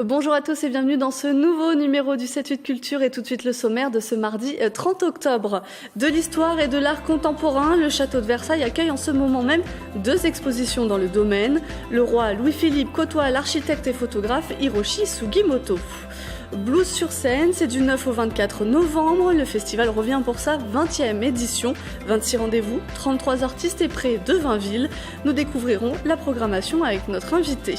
Bonjour à tous et bienvenue dans ce nouveau numéro du 7-8 Culture et tout de suite le sommaire de ce mardi 30 octobre. De l'histoire et de l'art contemporain, le château de Versailles accueille en ce moment même 2 expositions dans le domaine. Le roi Louis-Philippe côtoie l'architecte et photographe Hiroshi Sugimoto. Blues sur scène, c'est du 9 au 24 novembre. Le festival revient pour sa 20e édition. 26 rendez-vous, 33 artistes et près de 20 villes. Nous découvrirons la programmation avec notre invité.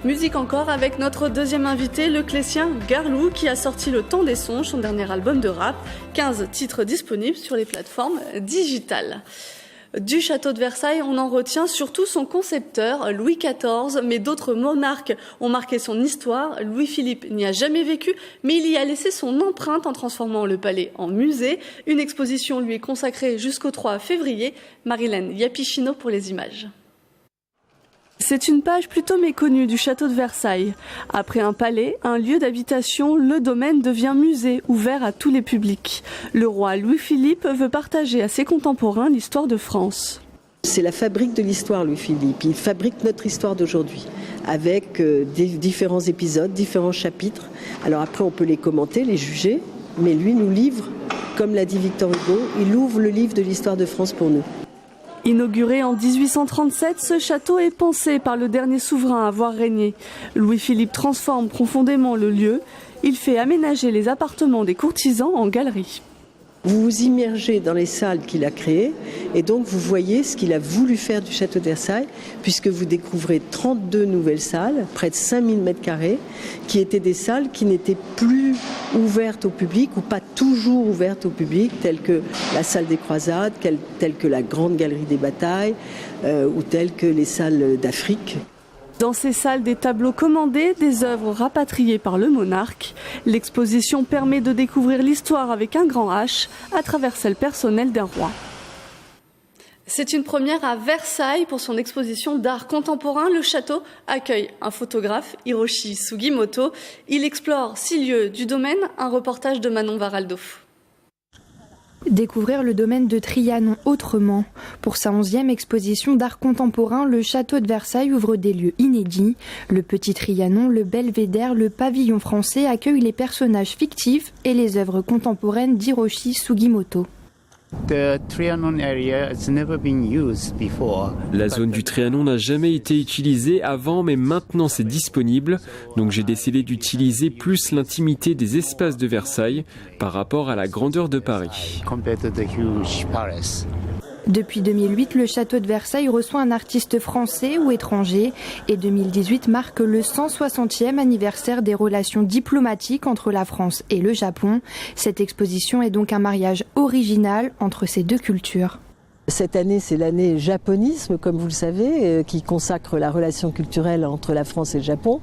Musique encore avec notre deuxième invité, le Clécien Garlou, qui a sorti Le Temps des Songes, son dernier album de rap. 15 titres disponibles sur les plateformes digitales. Du château de Versailles, on en retient surtout son concepteur, Louis XIV, mais d'autres monarques ont marqué son histoire. Louis-Philippe n'y a jamais vécu, mais il y a laissé son empreinte en transformant le palais en musée. Une exposition lui est consacrée jusqu'au 3 février. Marilène Yapichino pour les images. C'est une page plutôt méconnue du château de Versailles. Après un palais, un lieu d'habitation, le domaine devient musée, ouvert à tous les publics. Le roi Louis-Philippe veut partager à ses contemporains l'histoire de France. C'est la fabrique de l'histoire, Louis-Philippe. Il fabrique notre histoire d'aujourd'hui, avec différents épisodes, différents chapitres. Alors après, on peut les commenter, les juger, mais lui nous livre, comme l'a dit Victor Hugo, il ouvre le livre de l'histoire de France pour nous. Inauguré en 1837, ce château est pensé par le dernier souverain à avoir régné. Louis-Philippe transforme profondément le lieu. Il fait aménager les appartements des courtisans en galeries. Vous vous immergez dans les salles qu'il a créées et donc vous voyez ce qu'il a voulu faire du château de Versailles, puisque vous découvrez 32 nouvelles salles, près de 5000 m², qui étaient des salles qui n'étaient plus ouvertes au public ou pas toujours ouvertes au public, telles que la salle des croisades, telles que la grande galerie des batailles ou telles que les salles d'Afrique. Dans ces salles, des tableaux commandés, des œuvres rapatriées par le monarque. L'exposition permet de découvrir l'histoire avec un grand H à travers celle personnelle d'un roi. C'est une première à Versailles pour son exposition d'art contemporain. Le château accueille un photographe, Hiroshi Sugimoto. Il explore 6 lieux du domaine, un reportage de Manon Varaldo. Découvrir le domaine de Trianon autrement. Pour sa 11e exposition d'art contemporain, le château de Versailles ouvre des lieux inédits. Le petit Trianon, le belvédère, le pavillon français accueillent les personnages fictifs et les œuvres contemporaines d'Hiroshi Sugimoto. La zone du Trianon n'a jamais été utilisée avant, mais maintenant c'est disponible. Donc j'ai décidé d'utiliser plus l'intimité des espaces de Versailles par rapport à la grandeur de Paris. Depuis 2008, le château de Versailles reçoit un artiste français ou étranger et 2018 marque le 160e anniversaire des relations diplomatiques entre la France et le Japon. Cette exposition est donc un mariage original entre ces deux cultures. Cette année, c'est l'année japonisme, comme vous le savez, qui consacre la relation culturelle entre la France et le Japon.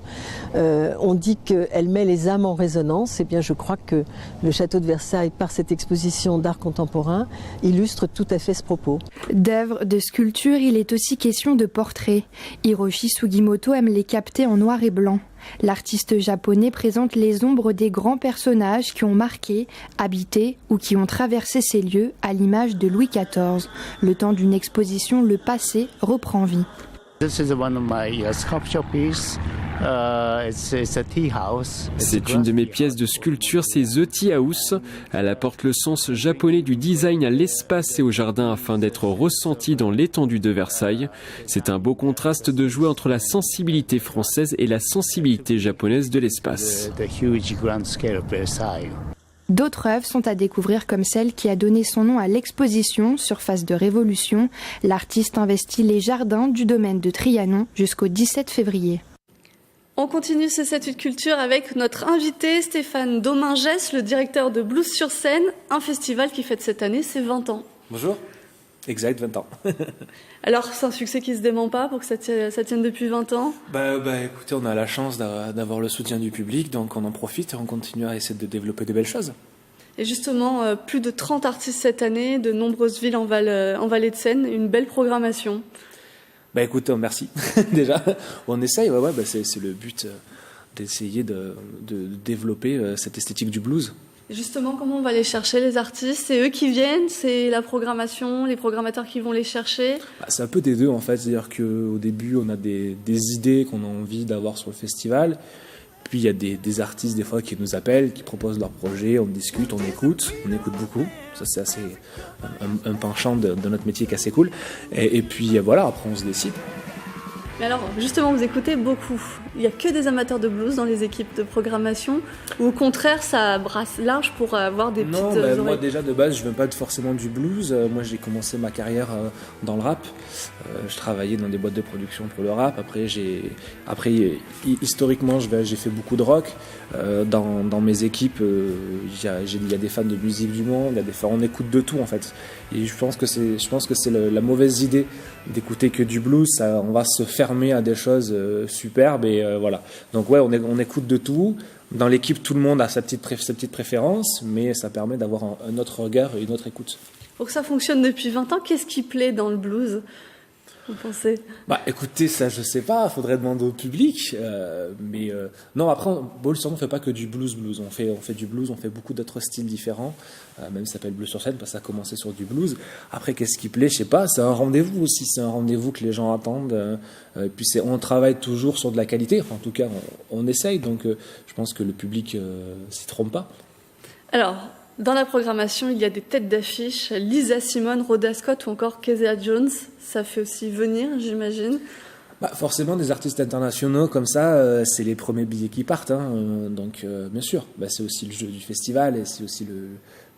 On dit qu'elle met les âmes en résonance. Eh bien, je crois que le château de Versailles, par cette exposition d'art contemporain, illustre tout à fait ce propos. D'œuvres, de sculptures, il est aussi question de portraits. Hiroshi Sugimoto aime les capter en noir et blanc. L'artiste japonais présente les ombres des grands personnages qui ont marqué, habité ou qui ont traversé ces lieux à l'image de Louis XIV. Le temps d'une exposition, le passé reprend vie. C'est une de mes pièces de sculpture, c'est The Tea House. Elle apporte le sens japonais du design à l'espace et au jardin afin d'être ressenti dans l'étendue de Versailles. C'est un beau contraste de jouer entre la sensibilité française et la sensibilité japonaise de l'espace. D'autres œuvres sont à découvrir comme celle qui a donné son nom à l'exposition Surface de Révolution. L'artiste investit les jardins du domaine de Trianon jusqu'au 17 février. On continue ce 7-8 Culture avec notre invité Stéphane Domingès, le directeur de Blues sur scène, un festival qui fête cette année ses 20 ans. Bonjour, exact 20 ans. Alors c'est un succès qui se dément pas pour que ça tienne depuis 20 ans. Écoutez, on a la chance d'avoir le soutien du public, donc on en profite et on continue à essayer de développer de belles choses. Et justement, plus de 30 artistes cette année, de nombreuses villes en vallée de Seine, une belle programmation. Écoute, merci. Déjà, on essaye, c'est le but d'essayer de développer cette esthétique du blues. Justement, comment on va les chercher, les artistes? C'est eux qui viennent? C'est la programmation, les programmateurs qui vont les chercher? C'est un peu des deux, en fait. C'est-à-dire qu'au début, on a des idées qu'on a envie d'avoir sur le festival. Puis il y a des artistes des fois qui nous appellent, qui proposent leurs projets, on discute, on écoute beaucoup. Ça c'est assez un penchant de notre métier qui est assez cool. Et puis voilà, après on se décide. Mais alors, justement, vous écoutez beaucoup. Il n'y a que des amateurs de blues dans les équipes de programmation, ou au contraire, ça brasse large pour avoir des petites oreilles? Moi déjà de base, je ne viens pas forcément du blues. Moi, j'ai commencé ma carrière dans le rap. Je travaillais dans des boîtes de production pour le rap. Après, historiquement, j'ai fait beaucoup de rock. Dans mes équipes, il y a des fans de musique du monde. On écoute de tout en fait. Et je pense que c'est la mauvaise idée d'écouter que du blues. On va se fermer à des choses superbes et voilà. Donc ouais, on écoute de tout. Dans l'équipe, tout le monde a sa petite préférence, mais ça permet d'avoir un autre regard et une autre écoute. Pour que ça fonctionne depuis 20 ans, qu'est-ce qui plaît dans le blues, vous pensez? Écoutez, ça je sais pas, faudrait demander au public. Non, après, Ball sur scène, on fait pas que du blues. On fait du blues, on fait beaucoup d'autres styles différents. Même ça s'appelle Blues sur scène parce que ça a commencé sur du blues. Après, qu'est-ce qui plaît? Je sais pas. C'est un rendez-vous aussi. C'est un rendez-vous que les gens attendent. Puis on travaille toujours sur de la qualité. Enfin, en tout cas, on essaye. Donc, je pense que le public s'y trompe pas. Alors, dans la programmation, il y a des têtes d'affiche, Lisa Simone, Rhoda Scott ou encore Kezia Jones. Ça fait aussi venir, j'imagine. Forcément, des artistes internationaux comme ça, c'est les premiers billets qui partent. Donc, bien sûr, c'est aussi le jeu du festival et c'est aussi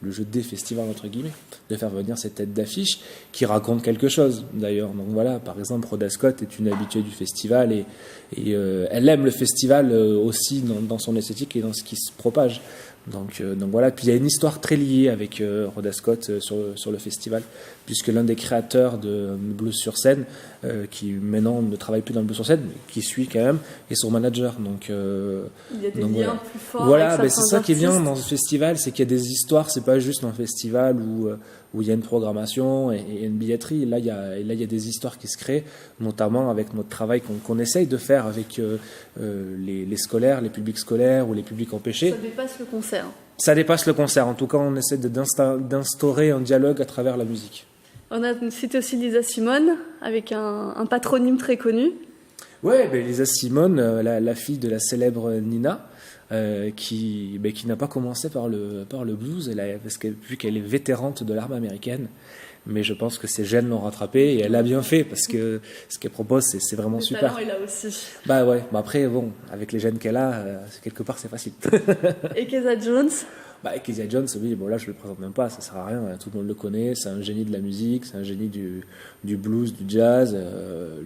le jeu des festivals, entre guillemets, de faire venir ces têtes d'affiche qui racontent quelque chose, d'ailleurs. Donc voilà, par exemple, Rhoda Scott est une habituée du festival et elle aime le festival aussi dans son esthétique et dans ce qui se propage. Donc voilà, puis il y a une histoire très liée avec Rhoda Scott sur le festival, puisque l'un des créateurs de Blues sur scène, qui maintenant ne travaille plus dans le Blues sur scène, mais qui suit quand même, est son manager. Donc il y a des liens plus forts. Voilà, avec c'est ça qui est bien dans ce festival, c'est qu'il y a des histoires. C'est pas juste un festival où il y a une programmation et une billetterie. Là, il y a des histoires qui se créent, notamment avec notre travail qu'on essaye de faire avec les scolaires, les publics scolaires ou les publics empêchés. Ça dépasse le concert. Ça dépasse le concert. En tout cas, on essaie d'instaurer un dialogue à travers la musique. On a cité aussi Lisa Simone, avec un patronyme très connu. Ouais, Lisa Simone, la fille de la célèbre Nina, qui n'a pas commencé par le blues, vu qu'elle est vétérante de l'armée américaine. Mais je pense que ses gènes l'ont rattrapée et elle a bien fait parce que ce qu'elle propose, c'est vraiment super. Le talent est là aussi. Ouais. Après, avec les gènes qu'elle a, quelque part, c'est facile. Et Kezia Jones? Kezia Jones, oui, là, je le présente même pas, ça sert à rien. Tout le monde le connaît. C'est un génie de la musique, c'est un génie du blues, du jazz.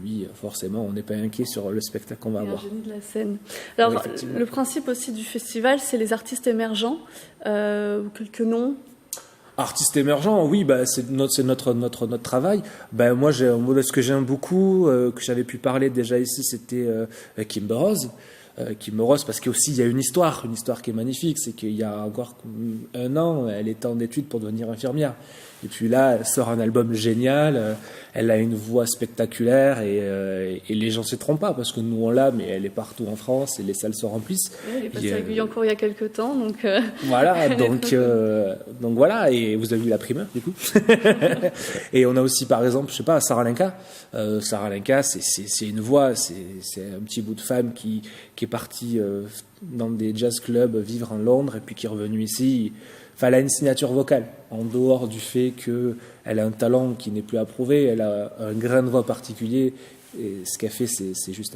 Lui, forcément, on n'est pas inquiet sur le spectacle qu'on va avoir. Un génie de la scène. Alors, oui, le principe aussi du festival, c'est les artistes émergents. Quelques noms. Artiste émergent, oui, c'est notre travail. Moi, ce que j'aime beaucoup, que j'avais pu parler déjà ici, c'était Kimber Rose. Kimber Rose, parce qu'il y a une histoire qui est magnifique. C'est qu'il y a encore 1 an, elle était en études pour devenir infirmière. Et puis là, elle sort un album génial. Elle a une voix spectaculaire et les gens ne se trompent pas parce que nous on l'a, mais elle est partout en France et les salles se remplissent. Oui, elle est passée à Guyancourt il y a quelques temps, donc. Voilà, donc voilà. Et vous avez vu la primeur du coup. Et on a aussi par exemple, je sais pas, Sarah Lenka. Sarah Lenka, c'est une voix, c'est un petit bout de femme qui est partie dans des jazz clubs vivre en Londres et puis qui est revenue ici. Elle a une signature vocale, en dehors du fait qu'elle a un talent qui n'est plus approuvé, elle a un grain de voix particulier, et ce qu'elle fait, c'est juste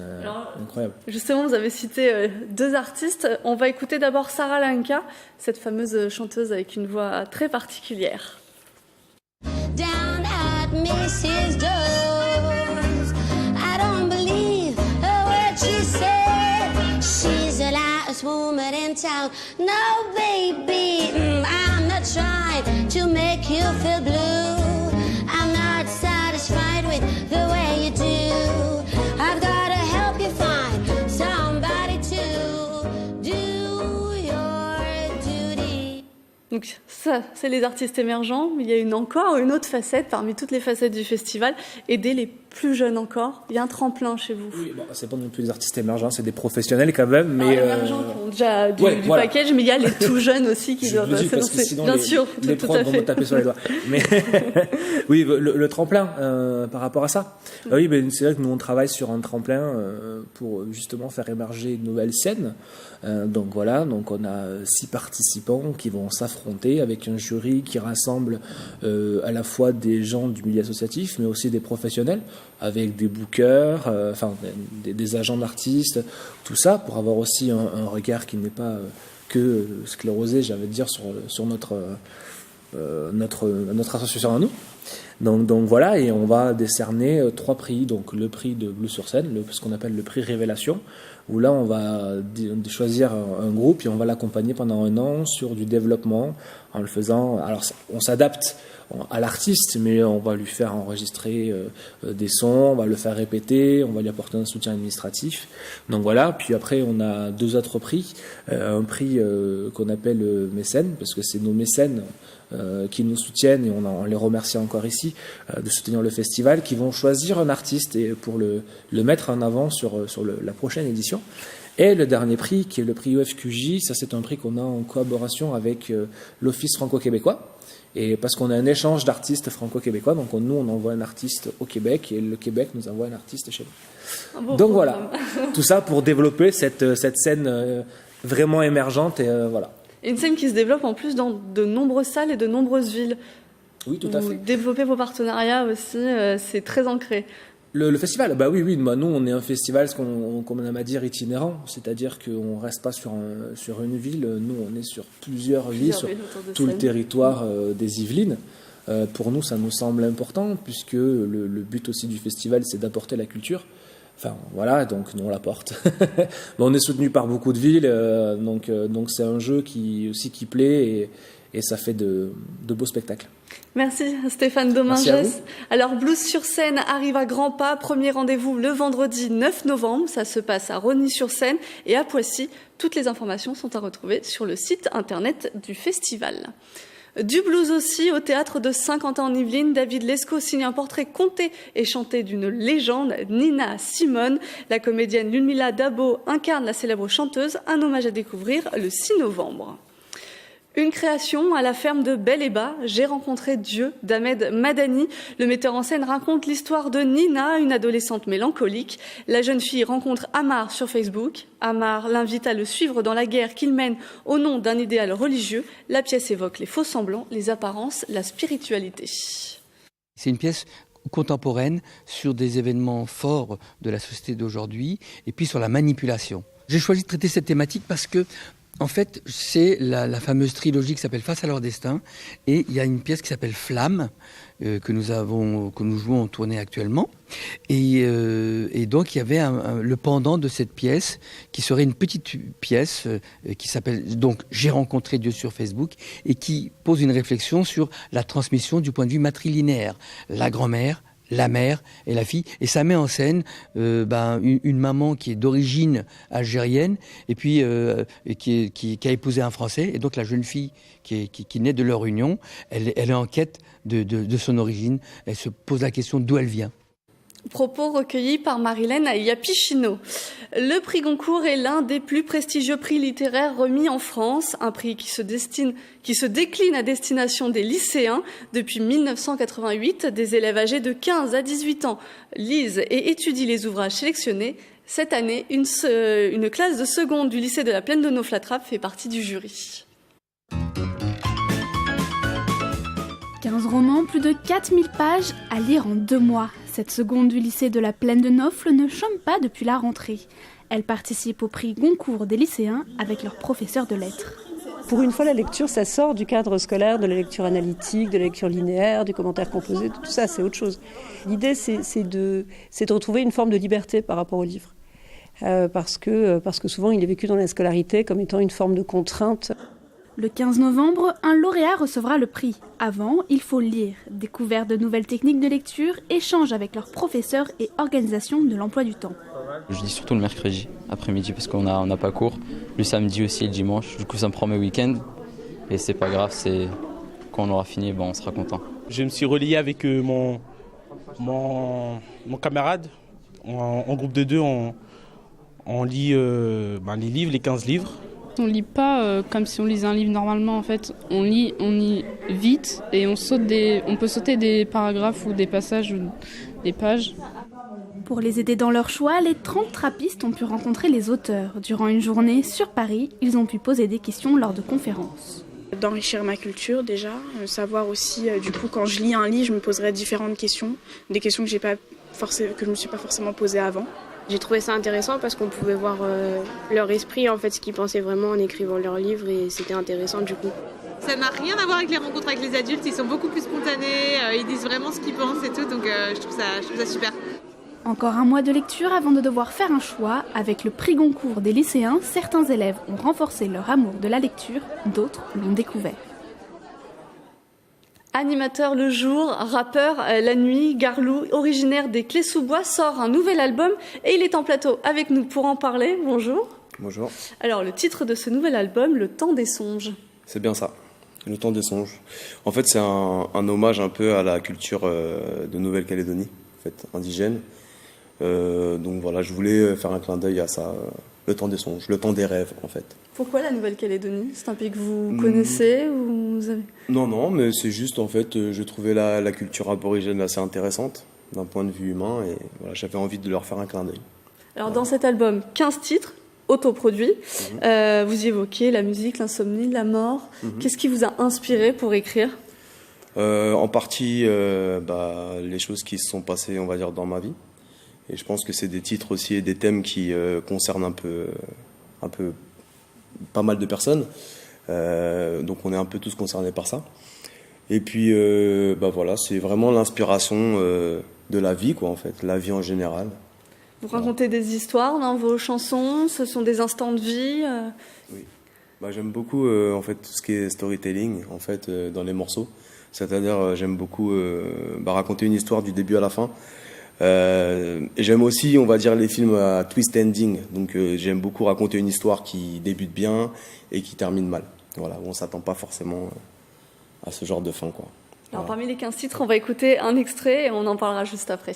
incroyable. Justement, vous avez cité 2 artistes. On va écouter d'abord Sarah Lenka, cette fameuse chanteuse avec une voix très particulière. Down at Mrs. Jones, I don't believe a word she said. She's the last woman in town. No, baby, I'm not trying to make you feel blue. I'm not satisfied with the way you do. I've got to help you find somebody to do your duty. Donc ça, c'est les artistes émergents. Il y a encore une autre facette parmi toutes les facettes du festival, aider les plus jeunes encore. Il y a un tremplin chez vous. Oui, bon, c'est pas non plus des artistes émergents, c'est des professionnels quand même. Mais émergents qui ont déjà du package, mais il y a les tout jeunes aussi qui doivent s'annoncer. Bien sûr, les profs vont me taper sur les doigts. Mais oui, le tremplin par rapport à ça. Oui, ben, c'est vrai que nous on travaille sur un tremplin pour justement faire émerger une nouvelle scène. Donc voilà, donc on a 6 participants qui vont s'affronter avec un jury qui rassemble à la fois des gens du milieu associatif, mais aussi des professionnels, avec des bookers, des agents d'artistes, tout ça, pour avoir aussi un regard qui n'est pas que sclérosé, j'allais dire, sur notre association à nous. Donc voilà, et on va décerner 3 prix. Donc le prix de Blues sur scène, ce qu'on appelle le prix Révélation, où là on va choisir un groupe et on va l'accompagner pendant 1 an sur du développement en le faisant. Alors on s'adapte à l'artiste, mais on va lui faire enregistrer des sons, on va le faire répéter, on va lui apporter un soutien administratif. Donc voilà, puis après on a 2 autres prix. Un prix qu'on appelle mécène, parce que c'est nos mécènes qui nous soutiennent, et on les remercie encore ici de soutenir le festival, qui vont choisir un artiste et pour le mettre en avant sur la prochaine édition. Et le dernier prix, qui est le prix OFQJ, ça c'est un prix qu'on a en collaboration avec l'Office franco-québécois. Et parce qu'on a un échange d'artistes franco-québécois, donc nous on envoie un artiste au Québec et le Québec nous envoie un artiste chez nous. Donc voilà, tout ça pour développer cette scène vraiment émergente et voilà. Et une scène qui se développe en plus dans de nombreuses salles et de nombreuses villes. Oui, tout à fait. Développer vos partenariats aussi, c'est très ancré. Le festival, bah oui, bah nous on est un festival, comme on aime à dire, itinérant, c'est-à-dire qu'on reste pas sur une ville, nous on est sur plusieurs villes, sur tout le territoire des Yvelines. Pour nous ça nous semble important, puisque le but aussi du festival c'est d'apporter la culture. Enfin voilà, donc nous on l'apporte. On est soutenu par beaucoup de villes, donc c'est un jeu qui plaît et ça fait de beaux spectacles. Merci Stéphane Domingues. Alors Blues sur scène arrive à grands pas. Premier rendez-vous le vendredi 9 novembre. Ça se passe à Rosny-sur-Seine et à Poissy. Toutes les informations sont à retrouver sur le site internet du festival. Du blues aussi, au théâtre de Saint-Quentin-en-Yvelines, David Lescaut signe un portrait conté et chanté d'une légende, Nina Simone. La comédienne Ludmila Dabo incarne la célèbre chanteuse, un hommage à découvrir le 6 novembre. Une création à la ferme de Bel-et-Bas, J'ai rencontré Dieu d'Ahmed Madani. Le metteur en scène raconte l'histoire de Nina, une adolescente mélancolique. La jeune fille rencontre Amar sur Facebook. Amar l'invite à le suivre dans la guerre qu'il mène au nom d'un idéal religieux. La pièce évoque les faux-semblants, les apparences, la spiritualité. C'est une pièce contemporaine sur des événements forts de la société d'aujourd'hui et puis sur la manipulation. J'ai choisi de traiter cette thématique parce que en fait, c'est la fameuse trilogie qui s'appelle Face à leur destin, et il y a une pièce qui s'appelle Flamme que nous jouons en tournée actuellement, et donc il y avait le pendant de cette pièce qui serait une petite pièce qui s'appelle donc J'ai rencontré Dieu sur Facebook et qui pose une réflexion sur la transmission du point de vue matrilinéaire, la grand-mère, la mère et la fille, et ça met en scène une maman qui est d'origine algérienne et puis qui a épousé un Français, et donc la jeune fille qui naît de leur union, elle est en quête de son origine, elle se pose la question d'où elle vient. Propos recueillis par Marilène Yapichino. Le prix Goncourt est l'un des plus prestigieux prix littéraires remis en France, un prix qui se décline à destination des lycéens. Depuis 1988, des élèves âgés de 15 à 18 ans lisent et étudient les ouvrages sélectionnés. Cette année, une classe de seconde du lycée de la Plaine de Neauflatrap fait partie du jury. 15 romans, plus de 4000 pages à lire en 2 mois. Cette seconde du lycée de la Plaine de Neaufle ne chôme pas depuis la rentrée. Elle participe au prix Goncourt des lycéens avec leur professeur de lettres. Pour une fois, la lecture, ça sort du cadre scolaire, de la lecture analytique, de la lecture linéaire, du commentaire composé, tout ça, c'est autre chose. L'idée, c'est de retrouver une forme de liberté par rapport au livre. Parce que souvent, il est vécu dans la scolarité comme étant une forme de contrainte. Le 15 novembre, un lauréat recevra le prix. Avant, il faut lire, découvrir de nouvelles techniques de lecture, échange avec leurs professeurs et organisation de l'emploi du temps. Je lis surtout le mercredi, après-midi, parce qu'on n'a pas cours. Le samedi aussi et le dimanche. Du coup, ça me prend mes week-ends. Et c'est pas grave, quand on aura fini, on sera content. Je me suis relié avec mon Mon camarade, en groupe de 2, on lit les livres, les 15 livres. On lit pas comme si on lisait un livre normalement en fait. On lit vite et on peut sauter des paragraphes ou des passages ou des pages. Pour les aider dans leur choix, les 30 trappistes ont pu rencontrer les auteurs. Durant une journée sur Paris, ils ont pu poser des questions lors de conférences. D'enrichir ma culture déjà, savoir aussi du coup quand je lis un livre, je me poserai différentes questions, des questions que je me suis pas forcément posées avant. J'ai trouvé ça intéressant parce qu'on pouvait voir leur esprit, en fait, ce qu'ils pensaient vraiment en écrivant leurs livres et c'était intéressant du coup. Ça n'a rien à voir avec les rencontres avec les adultes, ils sont beaucoup plus spontanés, ils disent vraiment ce qu'ils pensent et tout, donc je trouve ça super. Encore un mois de lecture avant de devoir faire un choix. Avec le prix Goncourt des lycéens, certains élèves ont renforcé leur amour de la lecture, d'autres l'ont découvert. Animateur le jour, rappeur la nuit, Garlou, originaire des Clés-sous-Bois, sort un nouvel album et il est en plateau avec nous pour en parler. Bonjour. Bonjour. Alors, le titre de ce nouvel album, Le Temps des Songes. C'est bien ça, Le Temps des Songes. En fait, c'est un hommage un peu à la culture de Nouvelle-Calédonie, en fait, indigène. Donc voilà, je voulais faire un clin d'œil à ça, le temps des songes, le temps des rêves, en fait. Pourquoi la Nouvelle-Calédonie ? C'est un pays que vous connaissez ou vous avez... Non, mais c'est juste, en fait, je trouvais la culture aborigène assez intéressante, d'un point de vue humain, et voilà, j'avais envie de leur faire un clin d'œil. Alors, dans cet album, 15 titres, autoproduits. Vous y évoquez la musique, l'insomnie, la mort. Qu'est-ce qui vous a inspiré pour écrire ? En partie, les choses qui se sont passées, on va dire, dans ma vie. Et je pense que c'est des titres aussi et des thèmes qui concernent un peu pas mal de personnes. Donc on est un peu tous concernés par ça. Et puis voilà, c'est vraiment l'inspiration de la vie, quoi, en fait, la vie en général. Vous racontez des histoires dans vos chansons, ce sont des instants de vie. Oui. J'aime beaucoup en fait tout ce qui est storytelling en fait dans les morceaux. C'est-à-dire j'aime beaucoup raconter une histoire du début à la fin. Et j'aime aussi, on va dire, les films à twist ending. Donc j'aime beaucoup raconter une histoire qui débute bien et qui termine mal. Voilà, où on s'attend pas forcément à ce genre de fin, quoi. Alors parmi les 15 titres, on va écouter un extrait et on en parlera juste après.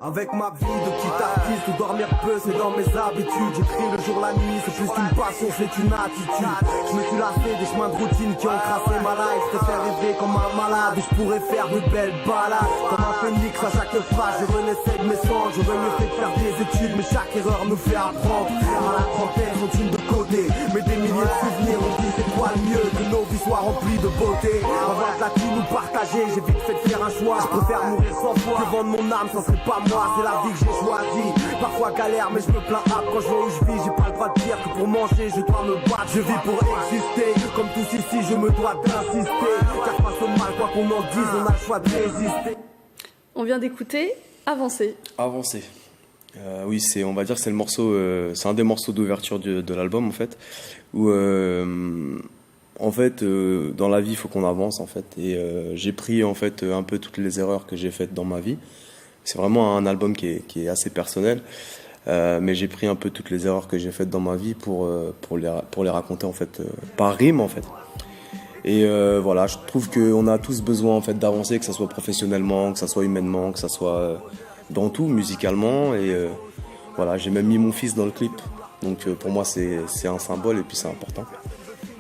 Avec ma vie de petit artiste, où dormir peu c'est dans mes habitudes. J'écris le jour la nuit, c'est plus qu'une passion, c'est une attitude. Je me suis lassé des chemins de routine qui ont crassé ma life. Je préfère rêver comme un malade, où je pourrais faire de belles balades. Comme un phénix à chaque phase, je renaissais de mes songes. J'aurais mieux fait de faire des études, mais chaque erreur me fait apprendre. À la trentaine, routine de côté, mais des milliers de souvenirs. On dit c'est quoi le mieux, que nos vies soient remplies de beauté. Avoir de la thune nous partager, j'ai vite fait de faire un choix. Je préfère mourir 100 fois que vendre mon âme, ça serait pas moi. C'est la vie que j'ai choisie. Parfois galère, mais je me plains âpre quand je vois où je vis. J'ai pas le droit de dire que pour manger, je dois me battre. Je vis pour exister. Comme tous ici, je me dois d'insister. Car face au mal, quoi qu'on en dise, on a le choix de résister. On vient d'écouter Avancer. Avancer. Oui, on va dire que c'est le morceau, c'est un des morceaux d'ouverture de l'album, en fait. Où, en fait, dans la vie, il faut qu'on avance, en fait. Et j'ai pris, en fait, un peu toutes les erreurs que j'ai faites dans ma vie. C'est vraiment un album qui est assez personnel, mais j'ai pris un peu toutes les erreurs que j'ai faites dans ma vie pour les raconter en fait par rime en fait. Et voilà, je trouve qu'on a tous besoin en fait d'avancer, que ça soit professionnellement, que ça soit humainement, que ça soit dans tout, musicalement. Et voilà, j'ai même mis mon fils dans le clip, donc pour moi c'est un symbole et puis c'est important.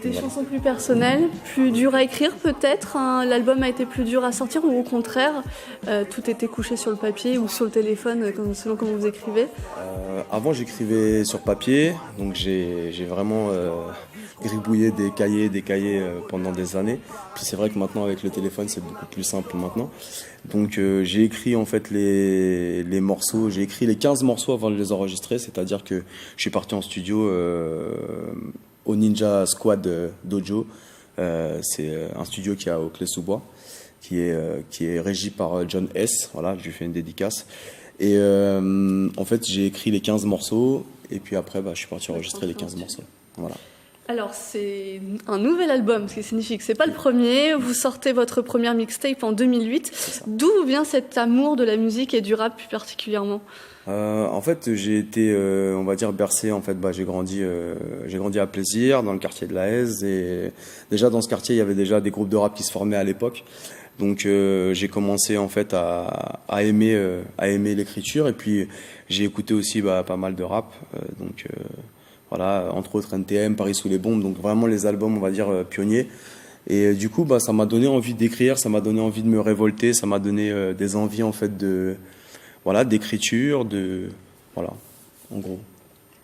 Des chansons plus personnelles, plus dures à écrire peut-être, hein. L'album a été plus dur à sortir ou au contraire, tout était couché sur le papier ou sur le téléphone selon comment vous écrivez? Avant j'écrivais sur papier, donc j'ai vraiment gribouillé des cahiers pendant des années. Puis c'est vrai que maintenant avec le téléphone c'est beaucoup plus simple maintenant. Donc j'ai écrit en fait les morceaux, j'ai écrit les 15 morceaux avant de les enregistrer, c'est-à-dire que je suis parti en studio au Ninja Squad Dojo. C'est un studio qui a au Clés-sous-Bois, qui est régi par John S. Voilà, je lui fais une dédicace. Et en fait, j'ai écrit les 15 morceaux, et puis après, je suis parti enregistrer les 15 morceaux. Voilà. Alors c'est un nouvel album, ce qui signifie que c'est pas le premier. Vous sortez votre première mixtape en 2008. D'où vient cet amour de la musique et du rap plus particulièrement? En fait, j'ai été, on va dire, bercé. En fait, j'ai grandi à Plaisir, dans le quartier de la Haise, et déjà dans ce quartier, il y avait déjà des groupes de rap qui se formaient à l'époque. Donc, j'ai commencé en fait à aimer l'écriture, et puis j'ai écouté aussi pas mal de rap. Voilà, entre autres NTM, Paris sous les bombes, donc vraiment les albums, on va dire, pionniers. Et du coup, ça m'a donné envie d'écrire, ça m'a donné envie de me révolter, ça m'a donné des envies en fait d'écriture, voilà, en gros.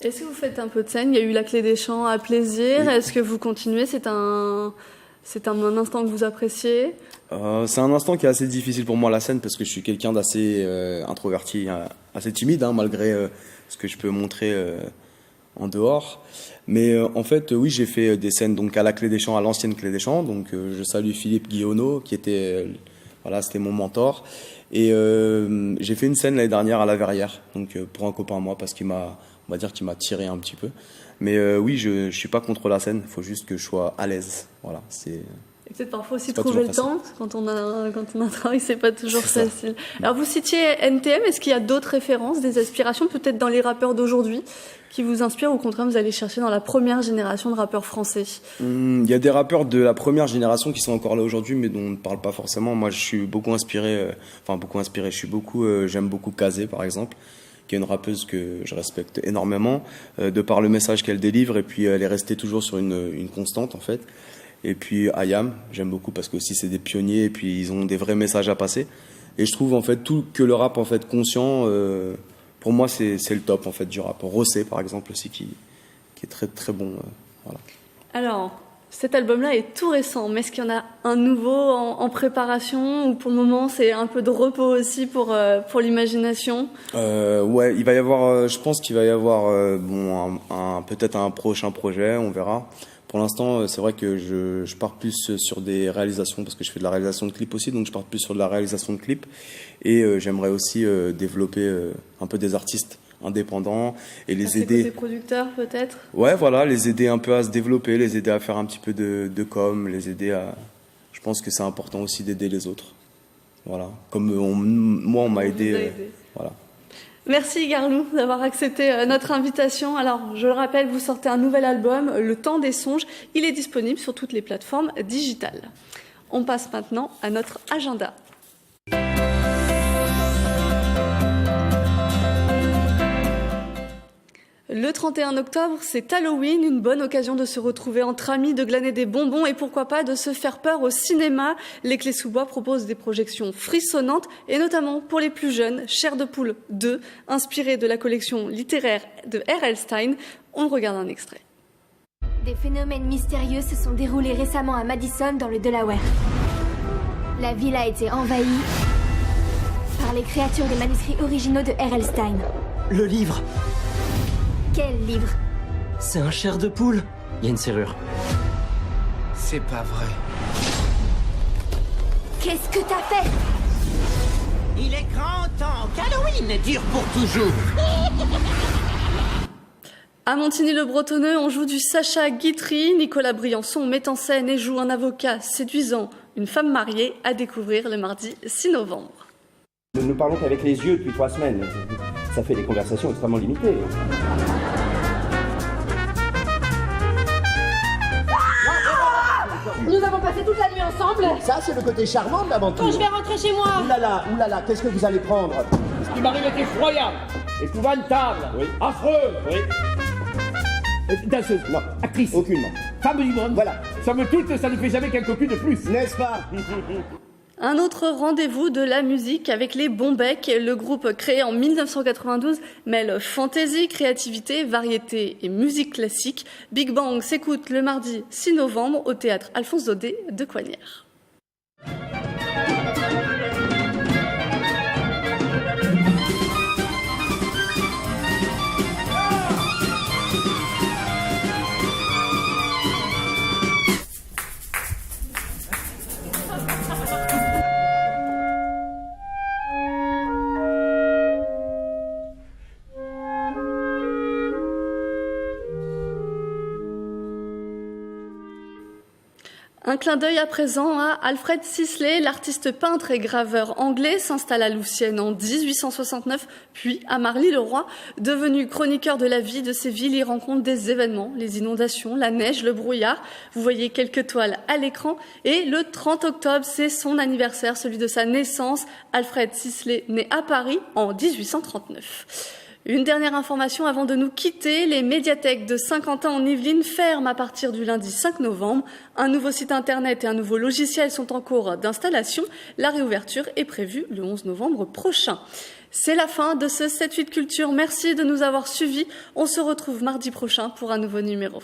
Est-ce que vous faites un peu de scène? Il y a eu la Clé des Champs à Plaisir. Oui. Est-ce que vous continuez? C'est un instant que vous appréciez? C'est un instant qui est assez difficile pour moi, la scène, parce que je suis quelqu'un d'assez introverti, assez timide, malgré ce que je peux montrer en dehors. Mais en fait, oui, j'ai fait des scènes donc à la Clé des Champs, à l'ancienne Clé des Champs. Donc je salue Philippe Guillonneau, qui était, c'était mon mentor. Et j'ai fait une scène l'année dernière à La Verrière, donc pour un copain à moi, parce qu'il m'a tiré un petit peu. Mais oui, je suis pas contre la scène. Il faut juste que je sois à l'aise. Voilà, c'est. Et peut-être parfois aussi trouver le temps. Quand on a un travail, c'est pas toujours facile. Alors vous citiez NTM. Est-ce qu'il y a d'autres références, des aspirations, peut-être dans les rappeurs d'aujourd'hui, qui vous inspirent, ou au contraire vous allez chercher dans la première génération de rappeurs français? Il y a des rappeurs de la première génération qui sont encore là aujourd'hui, mais dont on ne parle pas forcément. Moi, je suis beaucoup inspiré. J'aime beaucoup Kazé, par exemple, qui est une rappeuse que je respecte énormément, de par le message qu'elle délivre, et puis elle est restée toujours sur une constante, en fait. Et puis IAM, j'aime beaucoup parce que aussi c'est des pionniers, et puis ils ont des vrais messages à passer. Et je trouve en fait que le rap en fait conscient, pour moi c'est le top en fait du rap. Rossé par exemple aussi qui est très très bon. Voilà. Alors cet album-là est tout récent, mais est-ce qu'il y en a un nouveau en préparation, ou pour le moment c'est un peu de repos aussi pour l'imagination? Ouais, il va y avoir, je pense qu'il va y avoir peut-être un prochain projet, on verra. Pour l'instant, c'est vrai que je pars plus sur des réalisations, parce que je fais de la réalisation de clips aussi, donc je pars plus sur de la réalisation de clips. Et j'aimerais aussi développer un peu des artistes indépendants et les aider. Des producteurs peut-être? Ouais, voilà, les aider un peu à se développer, les aider à faire un petit peu de com, les aider à. Je pense que c'est important aussi d'aider les autres. Voilà, comme moi on m'a aidé. Voilà. Merci Garlou d'avoir accepté notre invitation. Alors, je le rappelle, vous sortez un nouvel album, Le Temps des Songes. Il est disponible sur toutes les plateformes digitales. On passe maintenant à notre agenda. Le 31 octobre, c'est Halloween, une bonne occasion de se retrouver entre amis, de glaner des bonbons et pourquoi pas de se faire peur au cinéma. Les Clés sous bois proposent des projections frissonnantes et notamment pour les plus jeunes, Chair de poule 2, inspiré de la collection littéraire de R.L. Stein. On regarde un extrait. Des phénomènes mystérieux se sont déroulés récemment à Madison dans le Delaware. La ville a été envahie par les créatures des manuscrits originaux de R.L. Stein. Le livre. Quel livre? C'est un chair de poule. Il y a une serrure. C'est pas vrai. Qu'est-ce que t'as fait? Il est grand temps qu'Halloween dure pour toujours. À Montigny-le-Bretonneux, on joue du Sacha Guitry. Nicolas Briançon met en scène et joue un avocat séduisant, une femme mariée, à découvrir le mardi 6 novembre. Nous ne parlons qu'avec les yeux depuis 3 semaines. Ça fait des conversations extrêmement limitées. Nous avons passé toute la nuit ensemble. Ça, c'est le côté charmant de l'aventure. Quand je vais rentrer chez moi. Oulala, qu'est-ce que vous allez prendre? Ce qui m'arrive est effroyable, épouvantable, oui. affreux. Oui. Danseuse, non, actrice, aucunement. Femme du monde, voilà. Somme toute, ça ne fait jamais qu'un cocu de plus. N'est-ce pas? Un autre rendez-vous de la musique avec les Bombecs. Le groupe créé en 1992 mêle fantaisie, créativité, variété et musique classique. Big Bang s'écoute le mardi 6 novembre au théâtre Alphonse Daudet de Coignières. Un clin d'œil à présent à Alfred Sisley, l'artiste peintre et graveur anglais, s'installe à Loussienne en 1869, puis à Marly-le-Roi. Devenu chroniqueur de la vie de ces villes, il rencontre des événements, les inondations, la neige, le brouillard. Vous voyez quelques toiles à l'écran. Et le 30 octobre, c'est son anniversaire, celui de sa naissance. Alfred Sisley, né à Paris en 1839. Une dernière information avant de nous quitter. Les médiathèques de Saint-Quentin en Yvelines ferment à partir du lundi 5 novembre. Un nouveau site internet et un nouveau logiciel sont en cours d'installation. La réouverture est prévue le 11 novembre prochain. C'est la fin de ce 7-8 Culture. Merci de nous avoir suivis. On se retrouve mardi prochain pour un nouveau numéro.